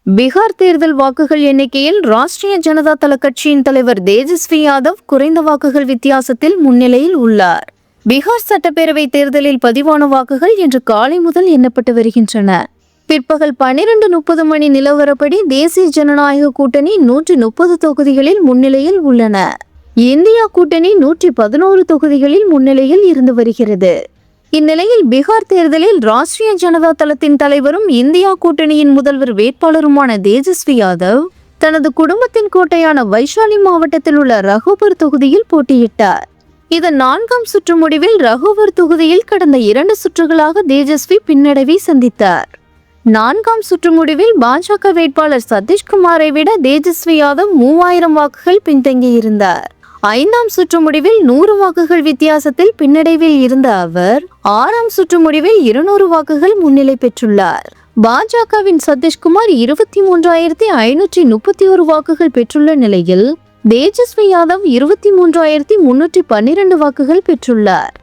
பீகார் தேர்தல் வாக்குகள் எண்ணிக்கையில் ராஷ்டிரிய ஜனதா தள கட்சியின் தலைவர் தேஜஸ்வி யாதவ் குறைந்த வாக்குகள் வித்தியாசத்தில் முன்னிலையில் உள்ளார். பீகார் சட்டப்பேரவை தேர்தலில் பதிவான வாக்குகள் இன்று காலை முதல் எண்ணப்பட்டு வருகின்றன. பிற்பகல் 12:30 மணி நிலவரப்படி தேசிய ஜனநாயக கூட்டணி 130 தொகுதிகளில் முன்னிலையில் உள்ளன. இந்தியா கூட்டணி 111 தொகுதிகளில் முன்னிலையில் இருந்து வருகிறது. இந்நிலையில் பீகார் தேர்தலில் ராஷ்டிரிய ஜனதா தளத்தின் தலைவரும் இந்தியா கூட்டணியின் முதல்வர் வேட்பாளருமான தேஜஸ்வி யாதவ் தனது குடும்பத்தின் கோட்டையான வைஷாலி மாவட்டத்தில் உள்ள ரகோபர் தொகுதியில் போட்டியிட்டார். இதன் 4ஆம் சுற்று முடிவில் ரகோபர் தொகுதியில் கடந்த 2 சுற்றுகளாக தேஜஸ்வி பின்னடைவை சந்தித்தார். 4ஆம் சுற்று முடிவில் பாஜக வேட்பாளர் சதீஷ்குமாரை விட தேஜஸ்வி யாதவ் 3000 வாக்குகள் பின்தங்கியிருந்தார். 5ஆம் சுற்று முடிவில் 100 வாக்குகள் வித்தியாசத்தில் பின்னடைவில் இருந்த அவர் 6ஆம் சுற்று முடிவில் 200 வாக்குகள் முன்னிலை பெற்றுள்ளார். பாஜகவின் சதீஷ்குமார் 23,531 வாக்குகள் பெற்றுள்ள நிலையில் தேஜஸ்வி யாதவ் 23,312 வாக்குகள் பெற்றுள்ளார்.